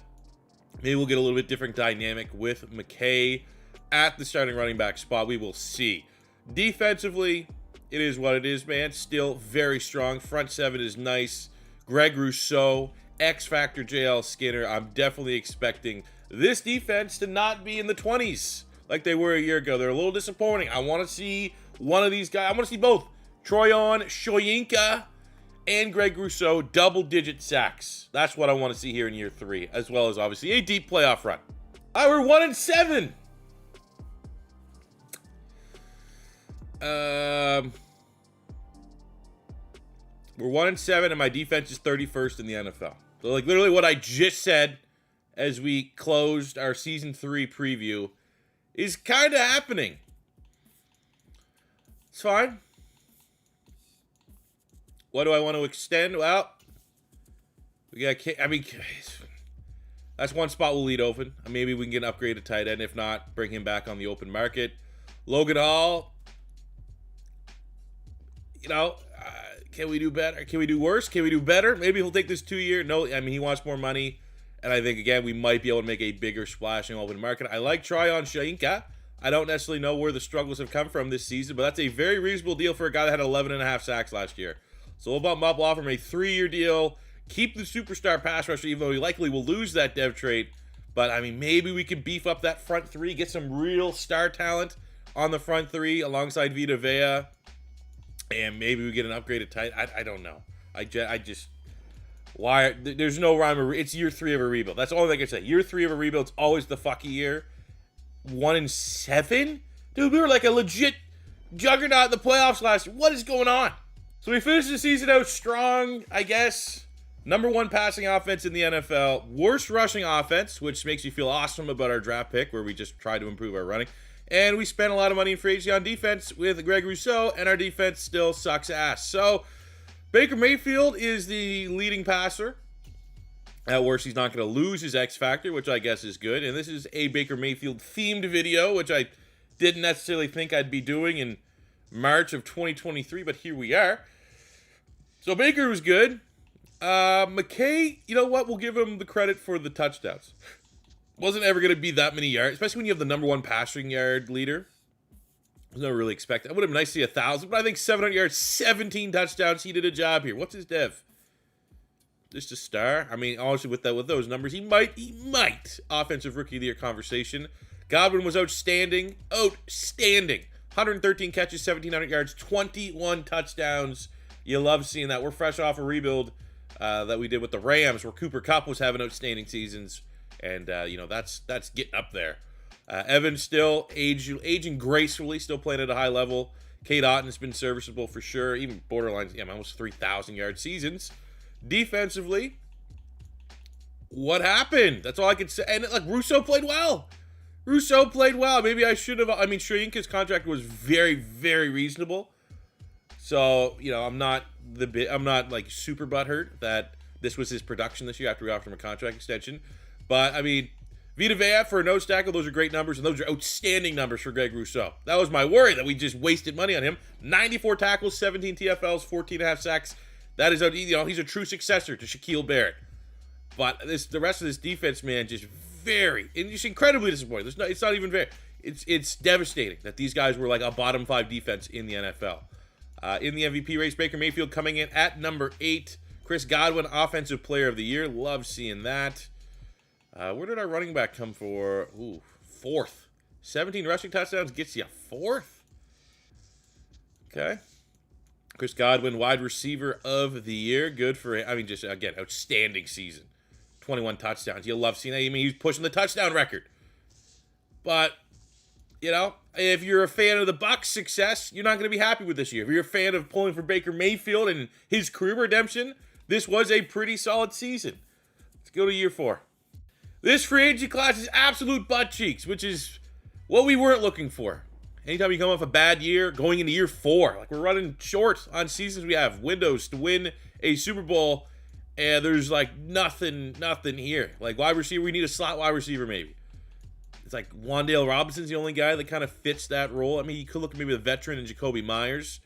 maybe we'll get a little bit different dynamic with McKay at the starting running back spot. We will see. Defensively, it is what it is, man. Still very strong. Front seven is nice. Greg Rousseau, X Factor JL Skinner. I'm definitely expecting this defense to not be in the 20s like they were a year ago. They're a little disappointing. I want to see one of these guys. I want to see both Troyan Shoyinka and Greg Rousseau double-digit sacks. That's what I want to see here in year 3, as well as obviously a deep playoff run. All right, we're 1-7. We're 1-7, and my defense is 31st in the NFL. So, like, literally what I just said as we closed our Season 3 preview is kind of happening. It's fine. What do I want to extend? Well, we got, I mean, that's one spot we'll leave open. Maybe we can get an upgraded tight end. If not, bring him back on the open market. Logan Hall, you know, can we do better? Can we do worse? Can we do better? Maybe he'll take this 2-year. No, I mean, he wants more money. And I think, again, we might be able to make a bigger splash in the open market. I like Troyan Shoyinka. I don't necessarily know where the struggles have come from this season, but that's a very reasonable deal for a guy that had 11.5 sacks last year. So we'll bump him up, we'll offer him a 3-year deal, keep the superstar pass rusher, even though he likely will lose that dev trait. But, I mean, maybe we can beef up that front 3, get some real star talent on the front 3 alongside Vita Vea. And maybe we get an upgraded tight. I don't know. I just why there's no rhyme or it's year 3 of a rebuild. That's all I can say. Year 3 of a rebuild. It's always the fucky year. 1-7, dude. We were like a legit juggernaut in the playoffs last year. What is going on? So we finished the season out strong, I guess. Number 1 passing offense in the NFL. Worst rushing offense, which makes you feel awesome about our draft pick, where we just tried to improve our running. And we spent a lot of money in free agency on defense with Greg Rousseau, and our defense still sucks ass. So, Baker Mayfield is the leading passer. At worst, he's not going to lose his X Factor, which I guess is good. And this is a Baker Mayfield-themed video, which I didn't necessarily think I'd be doing in March of 2023, but here we are. So, Baker was good. McKay, you know what? We'll give him the credit for the touchdowns. Wasn't ever going to be that many yards, especially when you have the number 1 passing yard leader. I was never really expecting. I would have been nice to see 1,000, but I think 700 yards, 17 touchdowns. He did a job here. What's his dev? Just a star. I mean, honestly, with those numbers, he might offensive rookie of the year conversation. Godwin was outstanding. 113 catches, 1,700 yards, 21 touchdowns. You love seeing that. We're fresh off a rebuild that we did with the Rams, where Cooper Kupp was having outstanding seasons. And, you know, that's getting up there. Evans still aging gracefully, still playing at a high level. Cade Otton's been serviceable for sure. Even borderline, almost 3,000-yard seasons. Defensively, what happened? That's all I can say. And, like, Rousseau played well. Maybe I should have. I mean, Shoyinka's contract was very, very reasonable. So, you know, I'm not like super butthurt that this was his production this year after we offered him a contract extension. But, I mean, Vita Vea for a nose tackle, those are great numbers, and those are outstanding numbers for Greg Rousseau. That was my worry, that we just wasted money on him. 94 tackles, 17 TFLs, 14.5 sacks. That is, you know, he's a true successor to Shaquille Barrett. But the rest of this defense, man, just incredibly disappointing. It's not even fair. It's devastating that these guys were like a bottom 5 defense in the NFL. In the MVP race, Baker Mayfield coming in at number 8. Chris Godwin, Offensive Player of the Year. Love seeing that. Where did our running back come for? Ooh, 4th. 17 rushing touchdowns gets you 4th. Okay. Chris Godwin, Wide Receiver of the Year. Good for him. I mean, just, again, outstanding season. 21 touchdowns. You'll love seeing that. I mean, he's pushing the touchdown record. But, you know, if you're a fan of the Bucs' success, you're not going to be happy with this year. If you're a fan of pulling for Baker Mayfield and his career redemption, this was a pretty solid season. Let's go to year 4. This free agency class is absolute butt cheeks, which is what we weren't looking for. Anytime you come off a bad year, going into year 4, like we're running short on seasons we have windows to win a Super Bowl, and there's like nothing here. Like wide receiver, we need a slot wide receiver maybe. It's like Wan'Dale Robinson's the only guy that kind of fits that role. I mean, you could look at maybe the veteran and Jacoby Myers,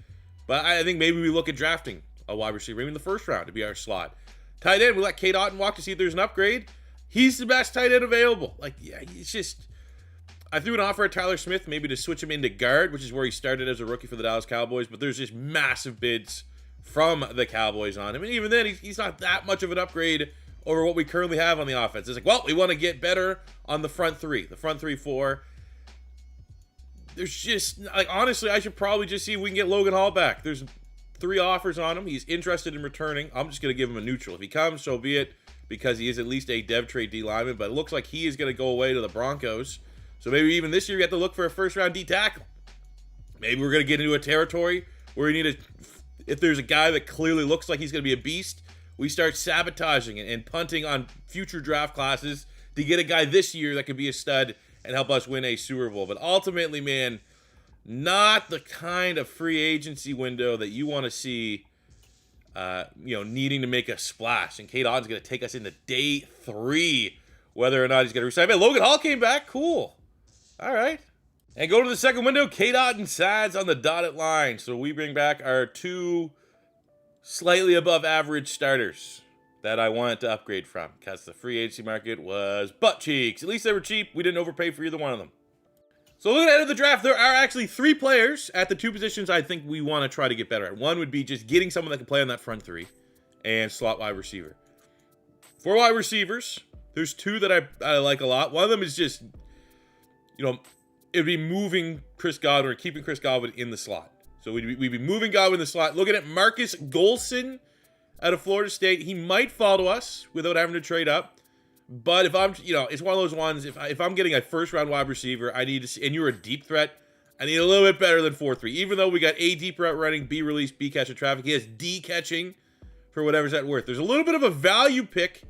but I think maybe we look at drafting a wide receiver, maybe in the first round to be our slot. Tight end, we let Cade Otton walk to see if there's an upgrade. He's the best tight end available. Like, yeah, it's just, I threw an offer at Tyler Smith maybe to switch him into guard, which is where he started as a rookie for the Dallas Cowboys, but there's just massive bids from the Cowboys on him. And even then, he's not that much of an upgrade over what we currently have on the offense. It's like, well, we want to get better on the front 4. There's just, like, honestly, I should probably just see if we can get Logan Hall back. There's 3 offers on him. He's interested in returning. I'm just going to give him a neutral. If he comes, so be it, because he is at least a dev trade D lineman, but it looks like he is going to go away to the Broncos. So maybe even this year we have to look for a first-round D tackle. Maybe we're going to get into a territory where we need if there's a guy that clearly looks like he's going to be a beast, we start sabotaging and punting on future draft classes to get a guy this year that could be a stud and help us win a Super Bowl. But ultimately, man, not the kind of free agency window that you want to see, needing to make a splash. And Cade Otton's going to take us into day 3, whether or not he's going to resign. Man, Logan Hall came back. Cool. All right. And go to the second window. Cade Otton sides on the dotted line. So we bring back our 2 slightly above average starters that I wanted to upgrade from, because the free agency market was butt cheeks. At least they were cheap. We didn't overpay for either one of them. So looking ahead at the draft, there are actually 3 players at the 2 positions I think we want to try to get better at. One would be just getting someone that can play on that front 3 and slot wide receiver. For wide receivers, there's 2 that I like a lot. One of them is just, it would be moving Chris Godwin or keeping Chris Godwin in the slot. So we'd be moving Godwin in the slot. Looking at Marcus Golson out of Florida State. He might fall to us without having to trade up. But if I'm, it's one of those ones, if I'm getting a first-round wide receiver, I need to see, and you're a deep threat, I need a little bit better than 4-3. Even though we got A, deep route running, B, release, B, catch in traffic, he has D, catching for whatever's that worth. There's a little bit of a value pick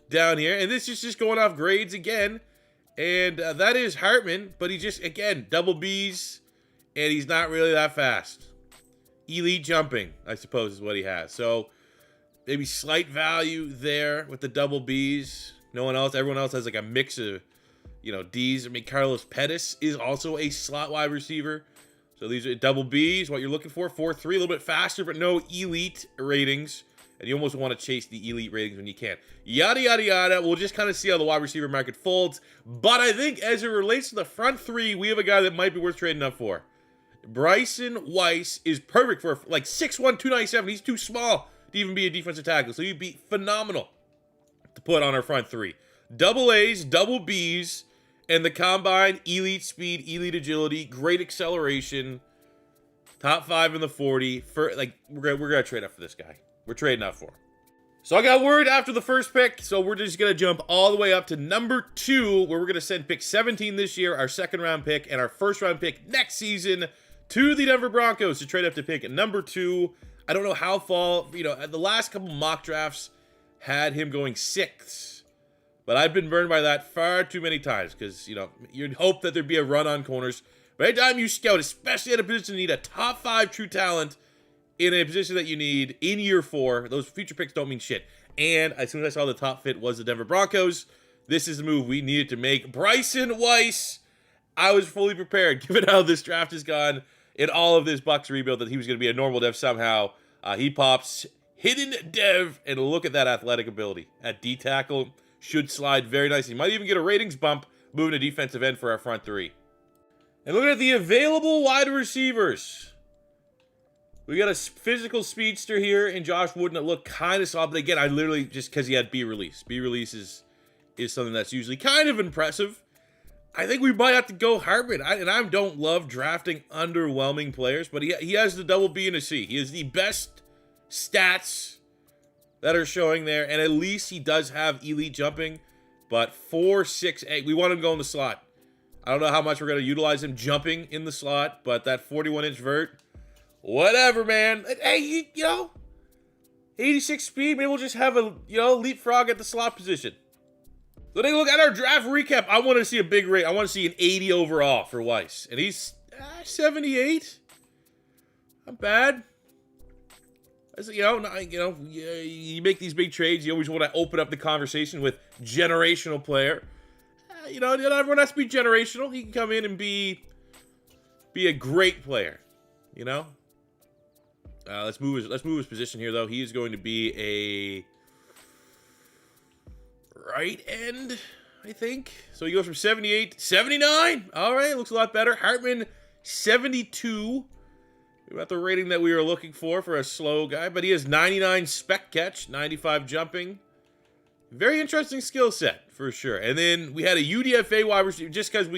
down here, and this is just going off grades again. And that is Hartman, but he just, again, double Bs, and he's not really that fast. Elite jumping, I suppose, is what he has. So maybe slight value there with the double Bs. Everyone else has like a mix of, Ds. I mean, Carlos Pettis is also a slot wide receiver. So these are double Bs, what you're looking for. 4-3, a little bit faster, but no elite ratings. And you almost want to chase the elite ratings when you can. Yada, yada, yada. We'll just kind of see how the wide receiver market folds. But I think as it relates to the front 3, we have a guy that might be worth trading up for. Bryson Weiss is perfect for like 6'1", 297. He's too small to even be a defensive tackle. So he'd be phenomenal to put on our front 3. Double A's, double B's, and the combine, elite speed, elite agility, great acceleration, top 5 in the 40. We're gonna trade up for this guy. We're trading up for him. So I got word after the first pick, so we're just gonna jump all the way up to number 2, where we're gonna send pick 17 this year, our second round pick, and our first round pick next season to the Denver Broncos to trade up to pick number 2. I don't know how the last couple mock drafts had him going 6th, but I've been burned by that far too many times because, you'd hope that there'd be a run on corners. But anytime you scout, especially at a position you need a top 5 true talent in a position that you need in year 4, those future picks don't mean shit. And as soon as I saw the top fit was the Denver Broncos, this is the move we needed to make. Bryson Weiss, I was fully prepared, given how this draft has gone in all of this Bucs rebuild, that he was going to be a normal dev somehow. He pops hidden dev, and look at that athletic ability. At D tackle, should slide very nicely. Might even get a ratings bump moving to defensive end for our front 3. And looking at the available wide receivers, we got a physical speedster here in Josh Wooden that looked kind of solid. But again, I literally, just because he had B release. B release is something that's usually kind of impressive. I think we might have to go Hartman. I don't love drafting underwhelming players, but he has the double B and a C. He has the best stats that are showing there, and at least he does have elite jumping. But 4.68, we want him to go in the slot. I don't know how much we're going to utilize him jumping in the slot, but that 41-inch vert, whatever, man. Hey, 86 speed, maybe we'll just have a, leapfrog at the slot position. So take a look at our draft recap. I want to see a big rate. I want to see an 80 overall for Weiss. And he's 78. Not bad. As you make these big trades. You always want to open up the conversation with generational player. Not everyone has to be generational. He can come in and be a great player. Let's move his position here, though. He is going to be a right end, I think. So he goes from 78 to 79. All right, looks a lot better. Hartman, 72. About the rating that we were looking for a slow guy, but he has 99 spec catch, 95 jumping. Very interesting skill set, for sure. And then we had a UDFA wide receiver, just because if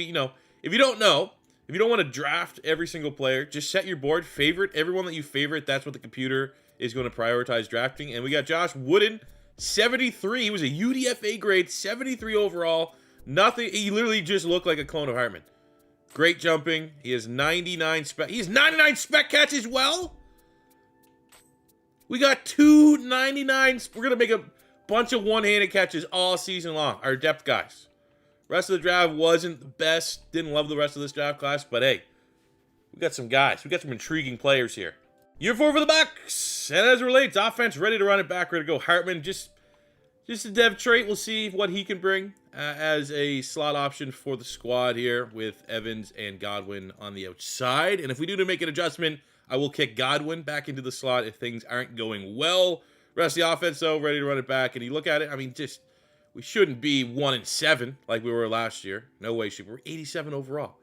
you don't want to draft every single player, just set your board, favorite everyone that you favorite. That's what the computer is going to prioritize drafting. And we got Josh Wooden, 73. He was a UDFA grade, 73 overall. Nothing. He literally just looked like a clone of Hartman. Great jumping. He has 99 spec. He has 99 spec catch as well. We got 299. We're going to make a bunch of one-handed catches all season long. Our depth guys. Rest of the draft wasn't the best. Didn't love the rest of this draft class. But hey, we got some guys. We got some intriguing players here. Year 4 for the Bucks. And as it relates, offense ready to run it back, ready to go. Hartman, just a dev trait. We'll see what he can bring as a slot option for the squad here with Evans and Godwin on the outside. And if we do to make an adjustment, I will kick Godwin back into the slot if things aren't going well. Rest of the offense, though, ready to run it back. And you look at it, we shouldn't be 1-7 like we were last year. No way. We're 87 overall.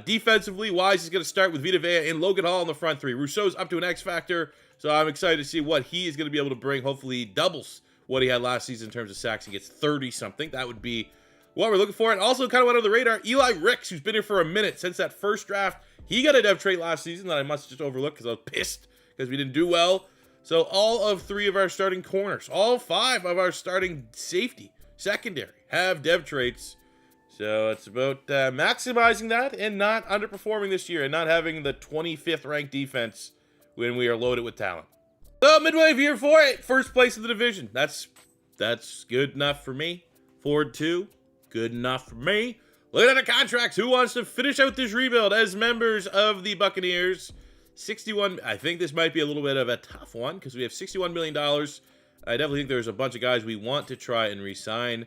Defensively, Wise is going to start with Vita Vea and Logan Hall in the front three. Rousseau's up to an X factor, so I'm excited to see what he is going to be able to bring. Hopefully, he doubles what he had last season in terms of sacks. He gets 30-something. That would be what we're looking for. And also kind of went under the radar, Eli Ricks, who's been here for a minute since that first draft. He got a dev trait last season that I must have just overlooked because I was pissed because we didn't do well. So all of 3 of our starting corners, all 5 of our starting safety, secondary, have dev traits. So it's about maximizing that and not underperforming this year and not having the 25th ranked defense when we are loaded with talent. So midway of year 4, first place in the division. That's good enough for me. Forward 2, good enough for me. Looking at the contracts, who wants to finish out this rebuild as members of the Buccaneers? 61. I think this might be a little bit of a tough one because we have $61 million. I definitely think there's a bunch of guys we want to try and re-sign.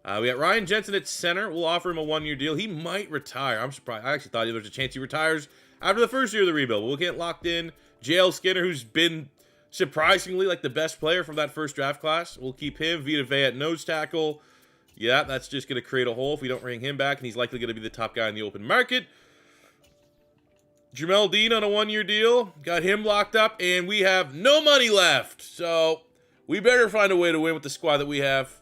We got Ryan Jensen at center. We'll offer him a 1-year deal. He might retire. I'm surprised. I actually thought there was a chance he retires after the first year of the rebuild. We'll get locked in. JL Skinner, who's been surprisingly like the best player from that first draft class. We'll keep him. Vita Vea at nose tackle. Yeah, that's just going to create a hole if we don't bring him back, and he's likely going to be the top guy in the open market. Jamel Dean on a 1-year deal. Got him locked up, and we have no money left. So we better find a way to win with the squad that we have.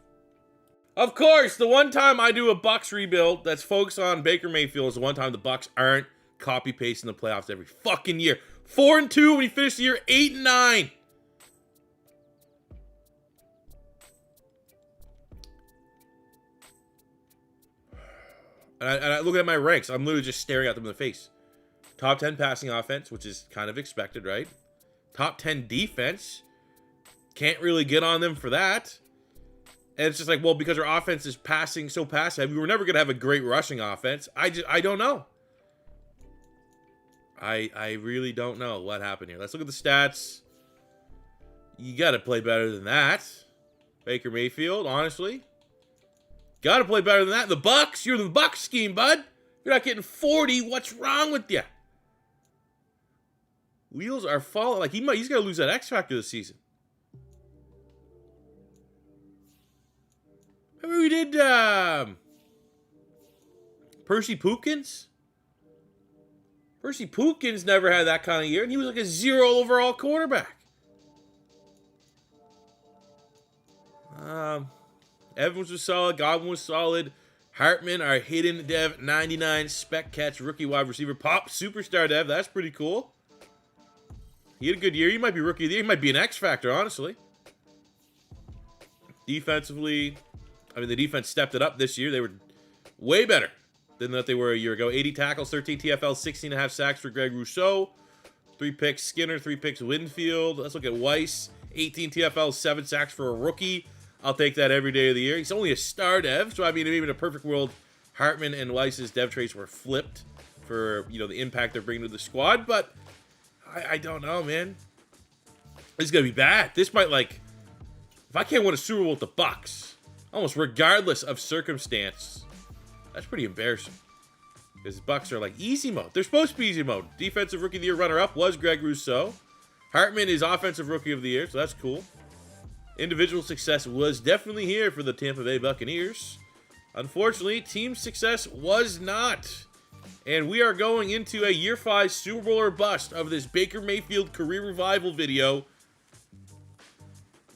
Of course, the one time I do a Bucks rebuild that's focused on Baker Mayfield is the one time the Bucks aren't copy-pasting the playoffs every fucking year. 4-2 when we finish the year 8-9. And I look at my ranks. I'm literally just staring at them in the face. Top 10 passing offense, which is kind of expected, right? Top 10 defense. Can't really get on them for that. And it's just like, well, because our offense is passing so passive, we were never going to have a great rushing offense. I don't know. I really don't know what happened here. Let's look at the stats. You got to play better than that. Baker Mayfield, honestly. Got to play better than that. The Bucks, you're the Bucks scheme, bud. You're not getting 40. What's wrong with you? Wheels are falling. Like he's got to lose that X factor this season. Remember we did Percy Pookins? Percy Pookins never had that kind of year, and he was like a 0 overall quarterback. Evans was solid. Godwin was solid. Hartman, our hidden dev, 99 spec catch rookie wide receiver. Pop, superstar dev. That's pretty cool. He had a good year. He might be rookie of the year. He might be an X factor, honestly. Defensively, the defense stepped it up this year. They were way better than what they were a year ago. 80 tackles, 13 TFL, 16.5 sacks for Greg Rousseau. 3 picks Skinner, 3 picks Winfield. Let's look at Weiss. 18 TFL, 7 sacks for a rookie. I'll take that every day of the year. He's only a star dev, so maybe in a perfect world, Hartman and Weiss's dev traits were flipped. for, you know, the impact they're bringing to the squad, but I don't know, man. This is going to be bad. This might, like, if I can't win a Super Bowl with the Bucks, almost regardless of circumstance, that's pretty embarrassing. Because the Bucks are like easy mode. They're supposed to be easy mode. Defensive Rookie of the Year runner-up was Greg Rousseau. Hartman is Offensive Rookie of the Year, so that's cool. Individual success was definitely here for the Tampa Bay Buccaneers. Unfortunately, team success was not. And we are going into a Year 5 Super Bowl or bust of this Baker Mayfield career revival video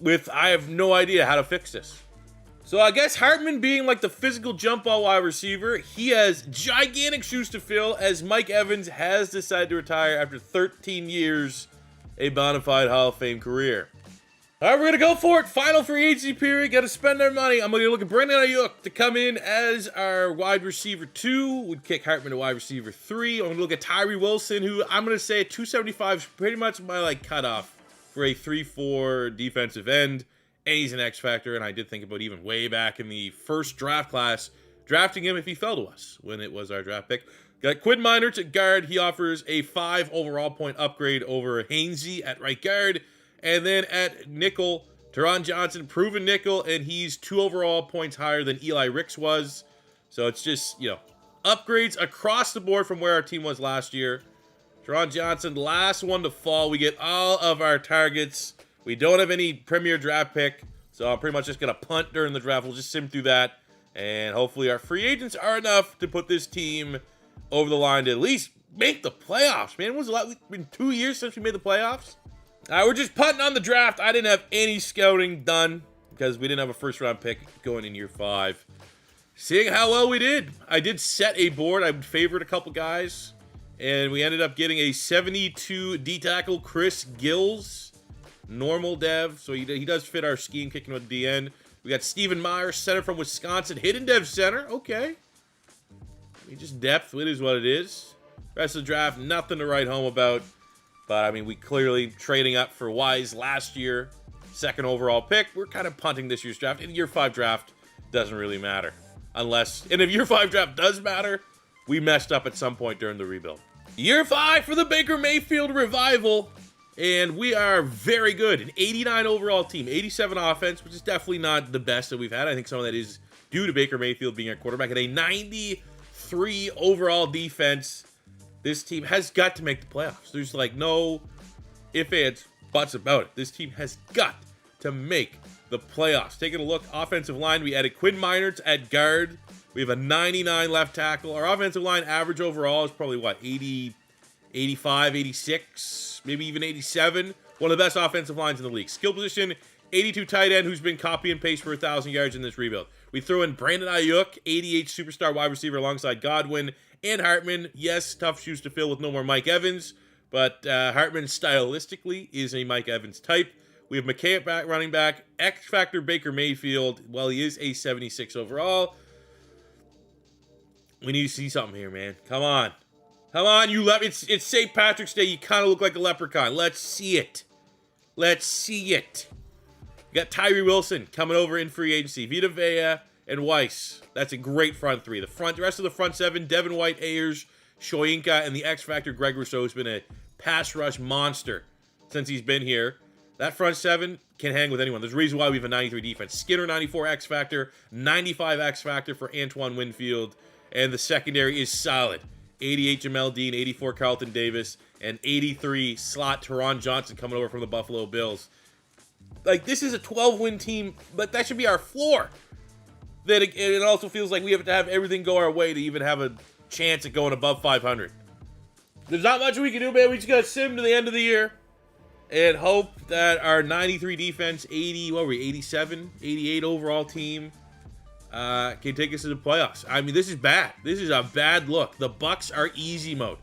with, I have no idea how to fix this. So I guess Hartman being like the physical jump ball wide receiver, he has gigantic shoes to fill as Mike Evans has decided to retire after 13 years, a bona fide Hall of Fame career. All right, we're going to go for it. Final free agency period. Got to spend our money. I'm going to look at Brandon Ayuk to come in as our wide receiver 2. Would kick Hartman to wide receiver 3. I'm going to look at Tyree Wilson, who I'm going to say at 275 is pretty much my like cutoff for a 3-4 defensive end. And he's an X factor, and I did think about even way back in the first draft class, drafting him if he fell to us when it was our draft pick. Got Quinn Miners at guard. He offers a 5 overall point upgrade over Hainsey at right guard. And then at nickel, Teron Johnson, proven nickel, and he's 2 overall points higher than Eli Ricks was. So it's just, you know, upgrades across the board from where our team was last year. Teron Johnson, last one to fall. We get all of our targets. We don't have any premier draft pick, so I'm pretty much just going to punt during the draft. We'll just sim through that, and hopefully our free agents are enough to put this team over the line to at least make the playoffs. Man, it was been 2 years since we made the playoffs. We're just punting on the draft. I didn't have any scouting done because we didn't have a first-round pick going in year 5. Seeing how well we did, I did set a board. I favored a couple guys, and we ended up getting a 72 D-tackle Chris Gills. Normal dev, so he does fit our scheme, kicking with DN. We got Steven Myers, center from Wisconsin, hidden dev center. Okay, I mean, just depth. It is what it is. Rest of the draft, nothing to write home about. But I mean, we clearly trading up for Wise last year, 2nd overall pick. We're kind of punting this year's draft. In year 5 draft, doesn't really matter, and if year 5 draft does matter, we messed up at some point during the rebuild. Year 5 for the Baker Mayfield revival. And we are very good. An 89 overall team, 87 offense, which is definitely not the best that we've had. I think some of that is due to Baker Mayfield being our quarterback. And a 93 overall defense. This team has got to make the playoffs. There's like no ifs, ands, buts about it. This team has got to make the playoffs. Taking a look, offensive line, we added Quinn Miners at guard. We have a 99 left tackle. Our offensive line average overall is probably, what, 80, 85, 86, maybe even 87. One of the best offensive lines in the league. Skill position, 82 tight end who's been copy and paste for 1,000 yards in this rebuild. We throw in Brandon Ayuk, 88 superstar wide receiver alongside Godwin and Hartman. Yes, tough shoes to fill with no more Mike Evans, but Hartman stylistically is a Mike Evans type. We have McKay at back, running back, X Factor Baker Mayfield. Well, he is a 76 overall. We need to see something here, man. Come on. Come on, you it's St. Patrick's Day. You kind of look like a leprechaun. Let's see it. Let's see it. We got Tyree Wilson coming over in free agency. Vita Vea and Weiss. That's a great front 3. The rest of the front 7, Devin White, Ayers, Shoyinka, and the X Factor Greg Rousseau has been a pass rush monster since he's been here. That front 7 can hang with anyone. There's a reason why we have a 93 defense. Skinner, 94 X Factor, 95 X Factor for Antoine Winfield, and the secondary is solid. 88 Jamel Dean, 84 Carlton Davis, and 83 slot Teron Johnson coming over from the Buffalo Bills. Like, this is a 12-win team, but that should be our floor. That it also feels like we have to have everything go our way to even have a chance at going above 500. There's not much we can do, man. We just got to sim to the end of the year and hope that our 93 defense, 87, 88 overall team can take us to the playoffs. I mean, this is bad. This is a bad look. The Bucks are easy mode.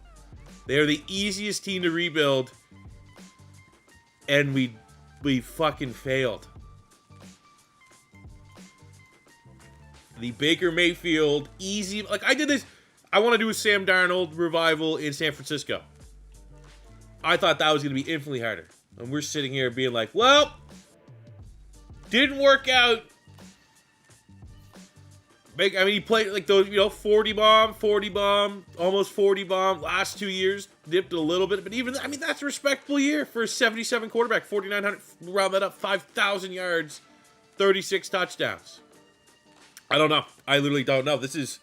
They are the easiest team to rebuild, and we fucking failed. The Baker Mayfield easy, like I did this. I want to do a Sam Darnold revival in San Francisco. I thought that was going to be infinitely harder, and we're sitting here being like, well, didn't work out. I mean, he played like those, 40 bomb, almost 40 bomb. Last 2 years, dipped a little bit. But even, I mean, that's a respectable year for a 77 quarterback. 4,900, round that up, 5,000 yards, 36 touchdowns. I don't know. I literally don't know. This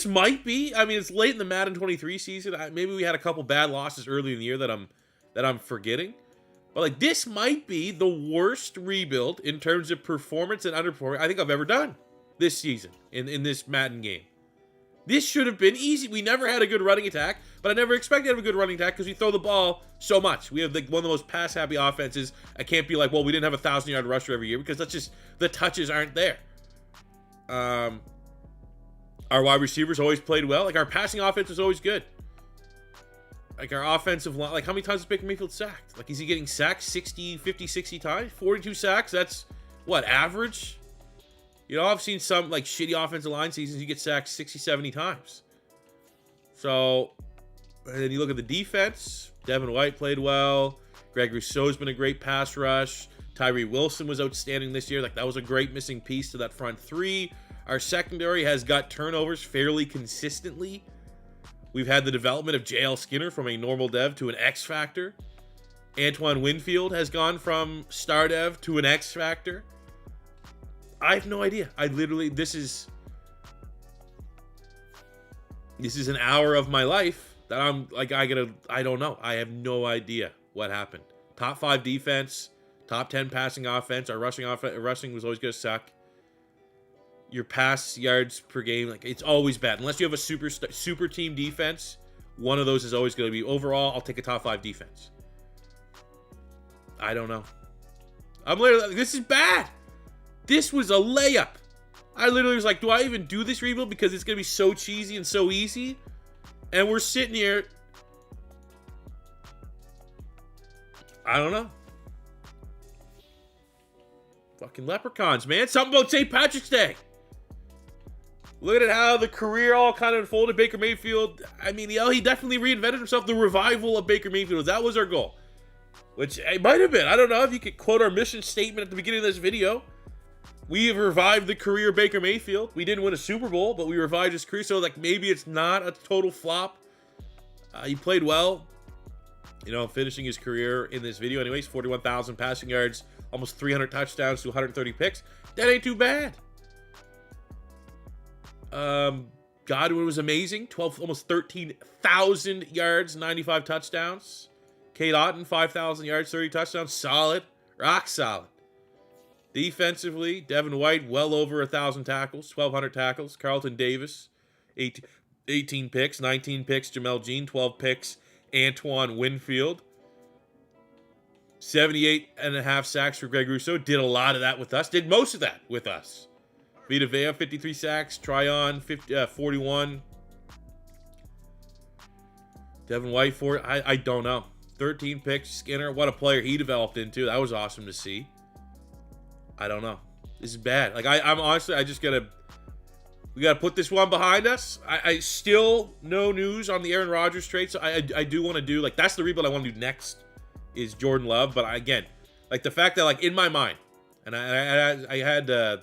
might be, I mean, it's late in the Madden 23 season. Maybe we had a couple bad losses early in the year that I'm forgetting. But like, this might be the worst rebuild in terms of performance and underperforming I think I've ever done this season in this Madden game. This should have been easy. We never had a good running attack, but I never expected to have a good running attack because we throw the ball so much. We have like one of the most pass-happy offenses. I can't be like, well, we didn't have a 1,000-yard rusher every year because that's just, the touches aren't there. Our wide receivers always played well. Like, our passing offense was always good. Like, our offensive line, like, how many times is Baker Mayfield sacked? Like, is he getting sacked 50, 60 times? 42 sacks? That's, what, average? I've seen some, like, shitty offensive line seasons, you get sacked 60, 70 times. So, and then you look at the defense. Devin White played well. Greg Rousseau's been a great pass rush. Tyree Wilson was outstanding this year. Like, that was a great missing piece to that front three. Our secondary has got turnovers fairly consistently. We've had the development of JL Skinner from a normal dev to an X Factor. Antoine Winfield has gone from star dev to an X Factor. I have no idea. This is an hour of my life that I'm like, I don't know. I have no idea what happened. Top 5 defense, top 10 passing offense. Our rushing was always going to suck. Your pass yards per game, like, it's always bad. Unless you have a super team defense, one of those is always going to be, overall, I'll take a top 5 defense. I don't know. I'm literally, this is bad. This was a layup. I literally was like, do I even do this rebuild? Because it's going to be so cheesy and so easy. And we're sitting here. I don't know. Fucking leprechauns, man. Something about St. Patrick's Day. Look at how the career all kind of unfolded. Baker Mayfield, I mean, he definitely reinvented himself. The revival of Baker Mayfield, that was our goal. Which it might have been. I don't know if you could quote our mission statement at the beginning of this video. We have revived the career of Baker Mayfield. We didn't win a Super Bowl, but we revived his career. So, like, maybe it's not a total flop. He played well, finishing his career in this video. Anyways, 41,000 passing yards, almost 300 touchdowns to 130 picks. That ain't too bad. Godwin was amazing. Almost 13,000 yards, 95 touchdowns. Kate Otten, 5,000 yards, 30 touchdowns. Solid. Rock solid. Defensively, Devin White, well over 1,000 tackles, 1,200 tackles. Carlton Davis, 18 picks, 19 picks. Jamel Jean, 12 picks. Antoine Winfield, 78.5 sacks for Greg Rousseau. Did a lot of that with us. Did most of that with us. Vita Vea, 53 sacks. Tryon, 41. Devin White, 4. I don't know. 13 picks. Skinner, what a player he developed into. That was awesome to see. I don't know. This is bad. Like, I'm honestly, we got to put this one behind us. I still no news on the Aaron Rodgers trade. So I do want to do, like, that's the rebuild I want to do next is Jordan Love. But again, like, the fact that, like, in my mind, and I had the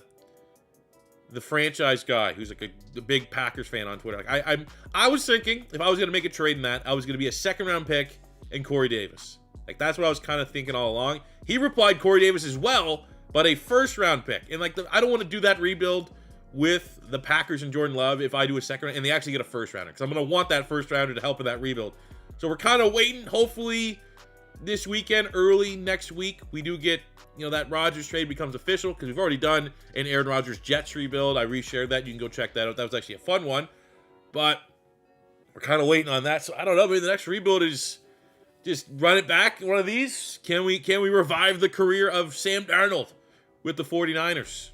franchise guy who's like a big Packers fan on Twitter. Like, I was thinking if I was going to make a trade in that, I was going to be a 2nd-round pick and Corey Davis. Like, that's what I was kind of thinking all along. He replied Corey Davis as well, but a 1st-round pick. And, like, I don't want to do that rebuild with the Packers and Jordan Love if I do a 2nd round and they actually get a 1st-rounder, because I'm going to want that 1st-rounder to help in that rebuild. So we're kind of waiting. Hopefully this weekend, early next week, we do get, that Rodgers trade becomes official, because we've already done an Aaron Rodgers Jets rebuild. I reshared that. You can go check that out. That was actually a fun one. But we're kind of waiting on that. So I don't know. Maybe the next rebuild is just run it back. One of these. Can we revive the career of Sam Darnold with the 49ers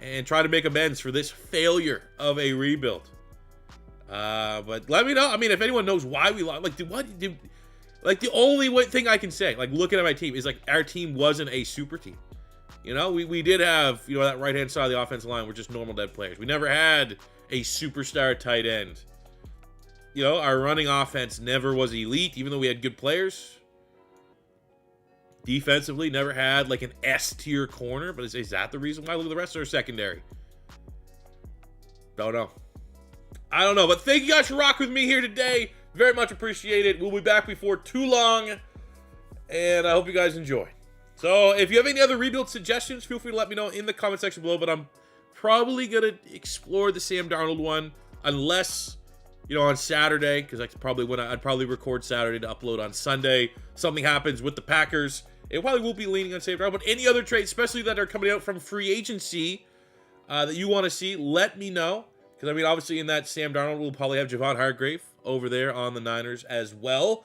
and try to make amends for this failure of a rebuild? But let me know. I mean, if anyone knows why we lost, like, the only thing I can say, like, looking at my team, is, like, our team wasn't a super team. We did have, that right-hand side of the offensive line were just normal dead players. We never had a superstar tight end. Our running offense never was elite, even though we had good players. Defensively, never had, like, an S-tier corner, but is that the reason why? Look at the rest of our secondary. Don't know. I don't know, but thank you guys for rocking with me here today. Very much appreciated. We'll be back before too long, and I hope you guys enjoy. So if you have any other rebuild suggestions, feel free to let me know in the comment section below, but I'm probably going to explore the Sam Darnold one, unless, you know, on Saturday, because that's probably when I'd probably record Saturday to upload on Sunday. Something happens with the Packers. It probably will be leaning on Sam Darnold, but any other trades, especially that are coming out from free agency that you want to see, let me know. Because, I mean, obviously in that Sam Darnold, we'll probably have Javon Hargrave over there on the Niners as well.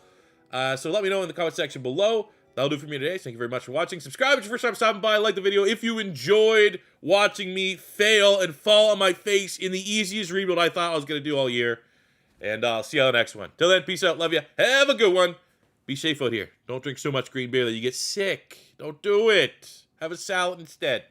So let me know in the comment section below. That'll do it for me today. Thank you very much for watching. Subscribe if it's your first time stopping by. Like the video if you enjoyed watching me fail and fall on my face in the easiest rebuild I thought I was going to do all year. And I'll see you on the next one. Till then, peace out. Love you. Have a good one. Be safe out here. Don't drink so much green beer that you get sick. Don't do it. Have a salad instead.